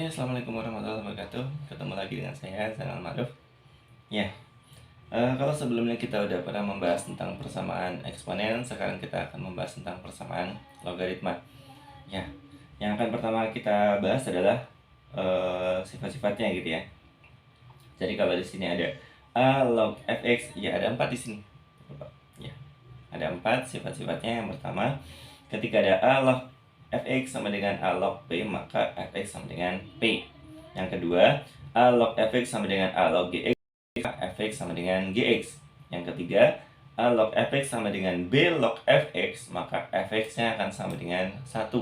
Oke, assalamualaikum warahmatullahi wabarakatuh. Ketemu lagi dengan saya, Zainal Ma'ruf. Ya, kalau sebelumnya kita udah pernah membahas tentang persamaan eksponen, sekarang kita akan membahas tentang persamaan logaritma. Ya, yang akan pertama kita bahas adalah sifat-sifatnya gitu ya. Jadi kalau di sini ada a log fx, ya ada 4 di sini. Ya, ada 4 sifat-sifatnya. Yang pertama, ketika ada a log fx sama dengan a log p, maka fx sama dengan p. Yang kedua, a log fx sama dengan a log gx, fx sama dengan gx. Yang ketiga, a log fx sama dengan b log fx, maka fx-nya akan sama dengan 1.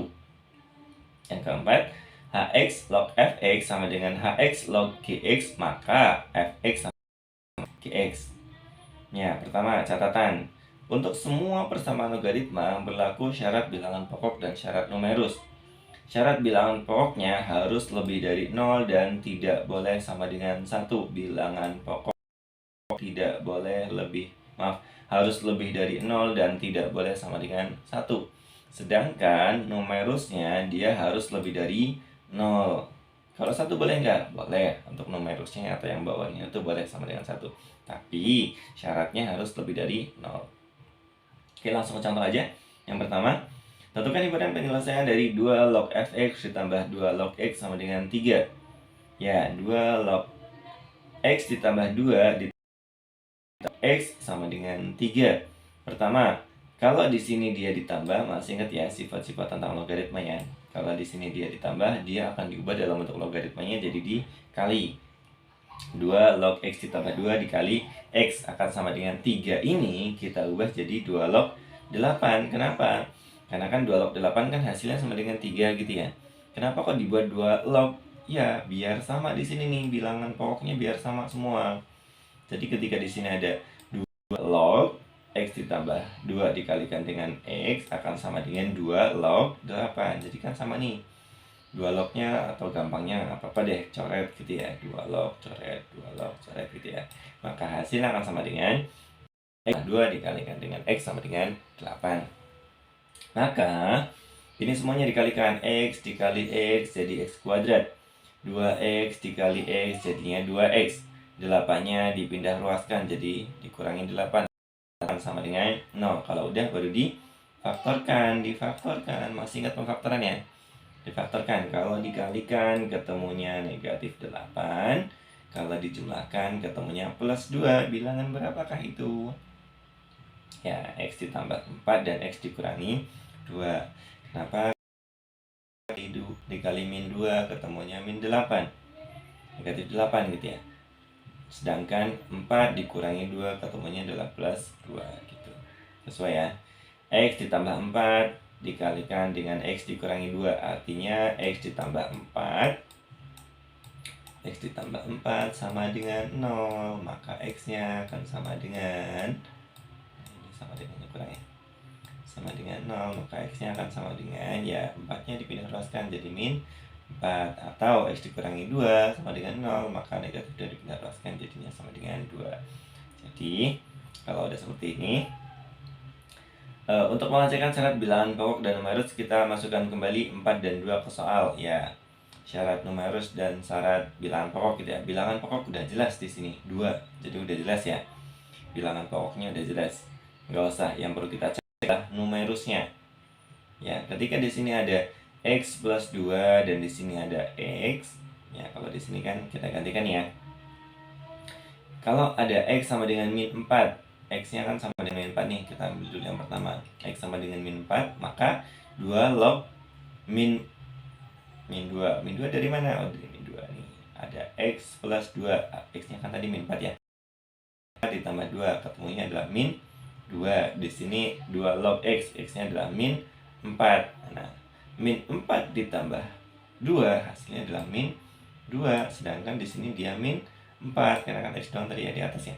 Yang keempat, hx log fx sama dengan hx log gx, maka fx sama dengan gx. Ya, pertama catatan. Untuk semua persamaan logaritma berlaku syarat bilangan pokok dan syarat numerus. Syarat bilangan pokoknya harus lebih dari 0 dan tidak boleh sama dengan 1. Bilangan pokok tidak boleh harus lebih dari 0 dan tidak boleh sama dengan 1. Sedangkan numerusnya dia harus lebih dari 0. Kalau 1 boleh nggak? Boleh. Untuk numerusnya atau yang bawahnya itu boleh sama dengan 1. Tapi syaratnya harus lebih dari 0. Oke, langsung ke contoh aja. Yang pertama, tentukan himpunan penyelesaian dari 2 log fx ditambah 2 log x sama dengan 3. Ya, 2 log x ditambah 2 ditambah x sama dengan 3. Pertama, kalau di sini dia ditambah, masih ingat ya sifat-sifat tentang logaritmanya. Kalau di sini dia ditambah, dia akan diubah dalam bentuk logaritmanya jadi dikali. 2 log x ditambah 2 dikali x akan sama dengan 3. Ini kita ubah jadi 2 log 8. Kenapa? Karena kan 2 log 8 kan hasilnya sama dengan 3 gitu ya. Kenapa kok dibuat 2 log? Ya, biar sama di sini nih, bilangan pokoknya biar sama semua. Jadi ketika di sini ada 2 log x ditambah 2 dikalikan dengan x akan sama dengan 2 log 8. Jadi kan sama nih. 2 lognya atau gampangnya apa-apa deh, coret gitu ya. 2 log coret, 2 log coret gitu ya. Maka hasilnya akan sama dengan x 2 dikalikan dengan x sama dengan 8. Maka ini semuanya dikalikan, x dikali x jadi x kuadrat, 2x dikali x jadinya 2x, 8-nya dipindah ruaskan jadi dikurangi 8 sama dengan 0. Kalau udah baru difaktorkan. Masih ingat pemfaktoran ya? Difaktorkan, kalau dikalikan ketemunya negatif 8, kalau dijumlahkan ketemunya plus 2. Bilangan berapakah itu? Ya, x ditambah 4 dan x dikurangi 2. Kenapa? Dikali min 2 ketemunya min 8, negatif 8 gitu ya. Sedangkan 4 dikurangi 2 ketemunya adalah plus 2 gitu. Sesuai ya. X ditambah 4 dikalikan dengan x dikurangi 2, artinya x ditambah 4 sama dengan 0, maka x-nya akan sama dengan sama dengan 0, maka x-nya akan sama dengan, ya 4-nya dipindah ruaskan jadi min 4, atau x dikurangi 2 sama dengan 0, maka negatif 2 dipindah ruaskan jadinya sama dengan 2. Jadi kalau udah seperti ini, untuk menghasilkan syarat bilangan pokok dan numerus, kita masukkan kembali 4 dan 2 ke soal ya. Syarat numerus dan syarat bilangan pokok gitu ya. Bilangan pokok udah jelas di sini 2, jadi udah jelas ya. Bilangan pokoknya udah jelas, nggak usah. Yang perlu kita cek adalah numerusnya. Ya, ketika di sini ada x plus 2 dan di sini ada x, ya kalau di sini kan kita gantikan ya. Kalau ada x sama dengan min 4, x-nya kan sama dengan min 4 nih. Kita ambil dulu yang pertama, x sama dengan min 4, maka 2 log min 2. Min 2 dari mana? Oh, dari min 2 nih. Ada x plus 2, x-nya kan tadi min 4 ya. Ditambah 2 ketemunya adalah min 2. Di sini 2 log x, x-nya adalah min 4. Nah, min 4 ditambah 2 hasilnya adalah min 2. Sedangkan di sini dia min 4 karena kan x doang tadi ya di atas ya.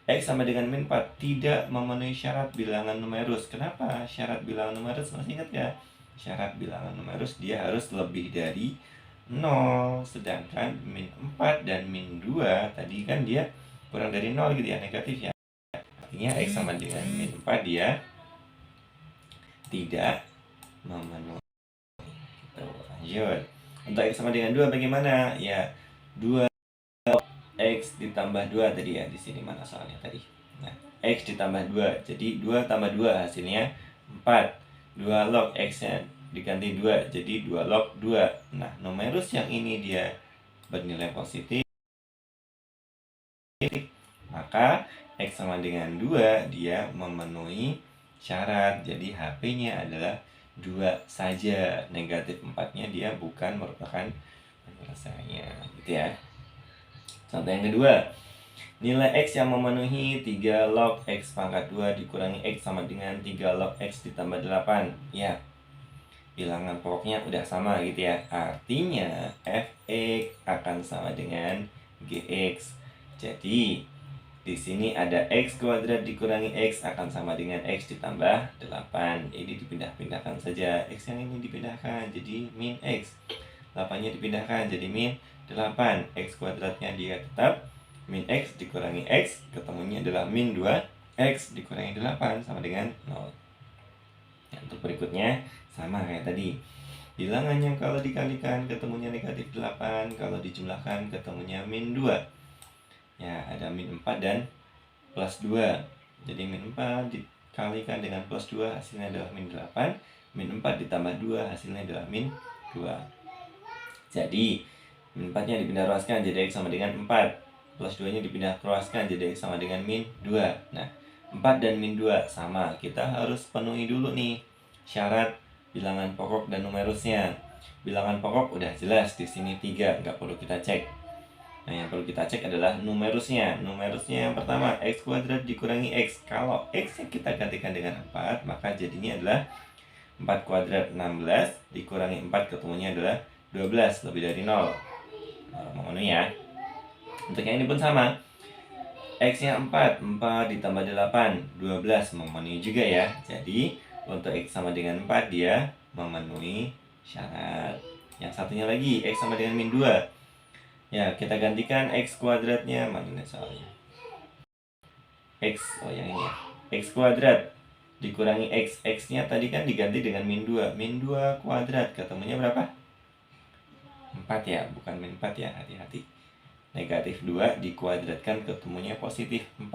X sama dengan min 4 tidak memenuhi syarat bilangan numerus. Kenapa? Syarat bilangan numerus masih ingat ya? Syarat bilangan numerus dia harus lebih dari 0. Sedangkan min 4 dan min 2 tadi kan dia kurang dari 0 gitu ya, negatif ya. Artinya x sama dengan min 4 dia tidak memenuhi. Lanjut. Untuk X sama dengan 2 bagaimana? Ya, 2 X ditambah 2 tadi ya, di sini mana soalnya tadi. Nah, X ditambah 2, jadi 2 tambah 2 hasilnya 4. 2 log X-nya diganti 2, jadi 2 log 2. Nah, numerus yang ini dia bernilai positif, maka X sama dengan 2 dia memenuhi syarat. Jadi HP-nya adalah 2 saja. Negatif 4-nya dia bukan merupakan penyelesaiannya, gitu ya. Contoh yang kedua, nilai X yang memenuhi 3 log X pangkat 2 dikurangi X sama dengan 3 log X ditambah 8. Ya, bilangan pokoknya udah sama gitu ya. Artinya Fx akan sama dengan Gx. Jadi di sini ada X kuadrat dikurangi X akan sama dengan X ditambah 8. Ini dipindah-pindahkan saja. X yang ini dipindahkan jadi min X. 8-nya dipindahkan jadi min 8. X kuadratnya dia tetap min X dikurangi X, ketemunya adalah min 2 X dikurangi 8 sama dengan 0. Ya, untuk berikutnya sama kayak tadi. Bilangan yang kalau dikalikan ketemunya negatif 8, kalau dijumlahkan ketemunya min 2. Ya, ada min 4 dan plus 2. Jadi min 4 dikalikan dengan plus 2 hasilnya adalah min 8. Min 4 ditambah 2 hasilnya adalah min 2. Jadi min 4-nya dipindah ruaskan jadi X sama dengan 4. Plus 2-nya dipindah ruaskan jadi X sama dengan min 2. Nah, 4 dan min 2 sama. Kita harus penuhi dulu nih syarat bilangan pokok dan numerusnya. Bilangan pokok udah jelas di sini 3, nggak perlu kita cek. Nah, yang perlu kita cek adalah numerusnya. Numerusnya yang pertama, X kuadrat dikurangi X. Kalau X-nya kita gantikan dengan 4, maka jadinya adalah 4 kuadrat 16 dikurangi 4 ketemunya adalah 12, lebih dari 0. Memenuhi ya. Untuk yang ini pun sama. X-nya 4 ditambah 8, 12 memenuhi juga ya. Jadi untuk X sama dengan 4 dia memenuhi syarat. Yang satunya lagi, X sama dengan min 2. Ya, kita gantikan X kuadratnya, mana nih soalnya? Yang ini ya. X kuadrat dikurangi X. X-nya tadi kan diganti dengan min 2. Min 2 kuadrat ketemunya berapa? 4 ya, bukan min 4 ya, hati-hati. Negatif 2 dikuadratkan ketemunya positif 4.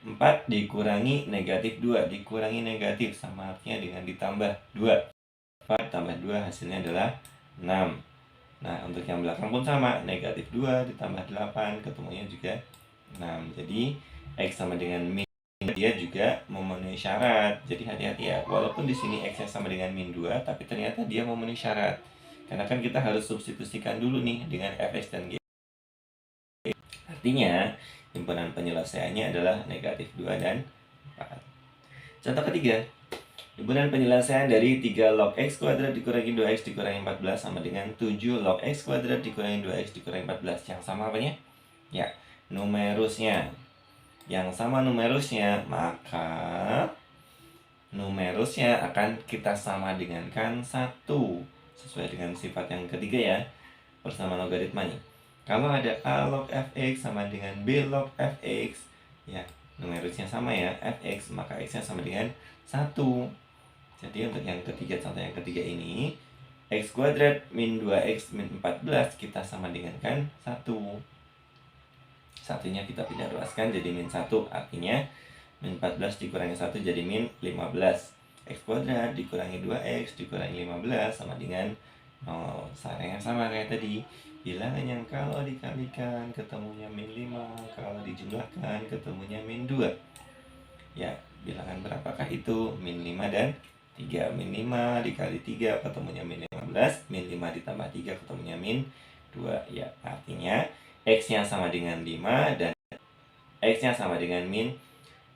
4 dikurangi negatif 2 dikurangi negatif sama artinya dengan ditambah 2. 4 tambah 2 hasilnya adalah 6. Nah, untuk yang belakang pun sama, negatif 2 ditambah 8 ketemunya juga 6. Jadi X sama dengan min, dia juga memenuhi syarat. Jadi hati-hati ya, walaupun di sini X-nya sama dengan min 2, tapi ternyata dia memenuhi syarat. Karena kan kita harus substitusikan dulu nih dengan Fx dan G. Artinya, himpunan penyelesaiannya adalah negatif 2 dan 4. Contoh ketiga, himpunan penyelesaian dari 3 log X kuadrat dikurangi 2X dikurangi 14 sama dengan 7 log X kuadrat dikurangi 2X dikurangi 14. Yang sama apanya? Ya, numerusnya. Yang sama numerusnya, maka numerusnya akan kita sama dengankan 1. Sesuai dengan sifat yang ketiga ya, persamaan logaritmanya. Kalau ada A log Fx sama dengan B log Fx, ya numerusnya sama ya, Fx, maka X-nya sama dengan 1. Jadi untuk yang ketiga, contoh yang ketiga ini, X kuadrat min 2X min 14 kita sama dengan kan 1. Satunya kita pindah ruaskan jadi min 1, artinya min 14 dikurangi 1 jadi min 15. X kuadrat dikurangi 2X dikurangi 15 sama dengan 0. Caranya sama kayak tadi. Bilangan yang kalau dikalikan ketemunya min 5, kalau dijumlahkan ketemunya min 2. Ya, bilangan berapakah itu? Min 5 dan 3. Min 5 dikali 3 ketemunya min 15. Min 5 ditambah 3 ketemunya min 2. Ya, artinya X-nya sama dengan 5 dan X-nya sama dengan min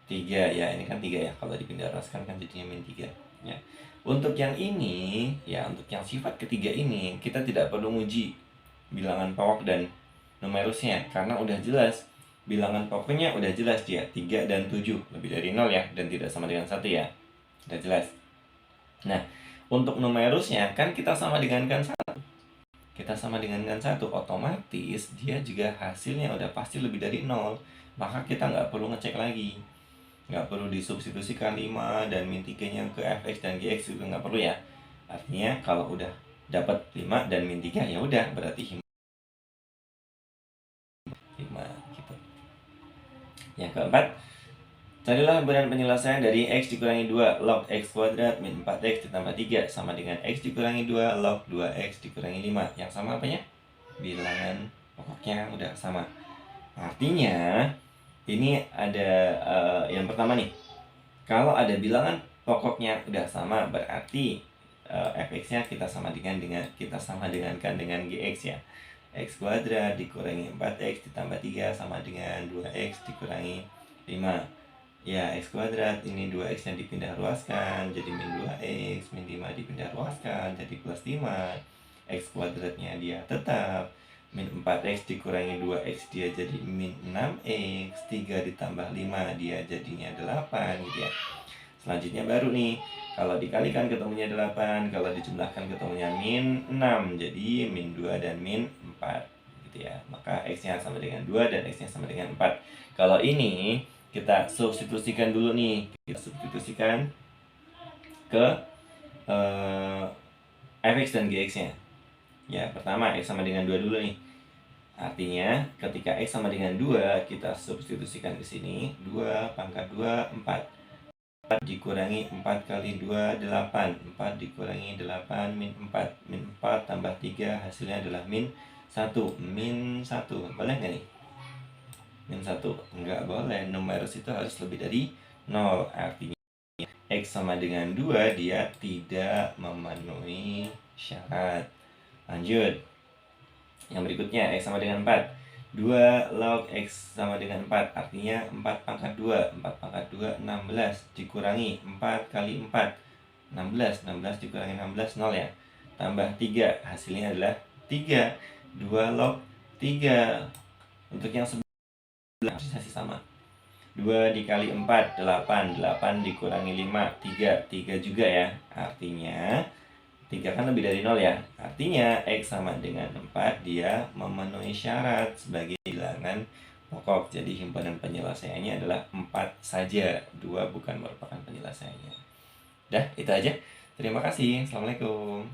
3. Ya, ini kan 3 ya. Kalau dipindah ruaskan kan jadinya min 3. Ya. Untuk yang ini, ya untuk yang sifat ketiga ini, kita tidak perlu uji bilangan pokok dan numerusnya karena udah jelas. Bilangan pokoknya udah jelas dia 3 dan 7, lebih dari 0 ya, dan tidak sama dengan 1 ya. Udah jelas. Nah, untuk numerusnya kan kita sama dengan kan 1. Kita sama dengan kan 1, otomatis dia juga hasilnya udah pasti lebih dari 0. Maka kita nggak perlu ngecek lagi. Nggak perlu disubstitusikan 5 dan min 3 nya ke Fx dan Gx juga nggak perlu ya. Artinya kalau udah dapat 5 dan min 3, ya udah berarti 5 gitu. Yang keempat, carilah himpunan penyelesaian dari X dikurangi 2 log X kuadrat min 4X ditambah 3 sama dengan X dikurangi 2 log 2X dikurangi 5. Yang sama apanya? Bilangan pokoknya udah sama. Artinya ini ada yang pertama nih, kalau ada bilangan pokoknya udah sama berarti fx-nya kita samakankan dengan gx ya. X kuadrat dikurangi 4x ditambah 3 sama dengan 2x dikurangi 5. Ya, x kuadrat ini 2x nya dipindah ruaskan jadi min 2x, min 5 dipindah ruaskan jadi plus 5. X kuadratnya dia tetap min 4x dikurangi 2x dia jadi min 6x, 3 ditambah 5 dia jadinya 8 gitu ya. Selanjutnya baru nih, kalau dikalikan ketemunya 8, kalau dijumlahkan ketemunya min 6, jadi min 2 dan min 4 gitu ya. Maka x-nya sama dengan 2 dan x-nya sama dengan 4. Kalau ini kita substitusikan dulu nih, kita substitusikan ke fx dan gx-nya. Ya, pertama x sama dengan 2 dulu nih. Artinya ketika x sama dengan 2, kita substitusikan ke sini, 2 pangkat 2 4. 4 dikurangi 4 kali 2 8. 4 dikurangi 8 min 4. Min 4 tambah 3 hasilnya adalah min 1. Min 1. Boleh nggak nih? Min 1. Nggak boleh. Numerus itu harus lebih dari 0. Artinya x sama dengan 2 dia tidak memenuhi syarat. Lanjut. Yang berikutnya x sama dengan 4. 2 log x sama dengan 4, artinya 4 pangkat 2. 4 pangkat 2, 16 dikurangi 4 kali 4, 16. 16 dikurangi 16, 0 ya. Tambah 3, hasilnya adalah 3. 2 log 3. Untuk yang sebelah masih sama. 2 dikali 4, 8. 8 dikurangi 5, 3. 3 juga ya. Artinya 3 kan lebih dari 0 ya. Artinya x sama dengan 4 dia memenuhi syarat sebagai bilangan pokok. Jadi himpunan penyelesaiannya adalah 4 saja. 2 bukan merupakan penyelesaiannya. Dah, itu aja. Terima kasih. Assalamualaikum.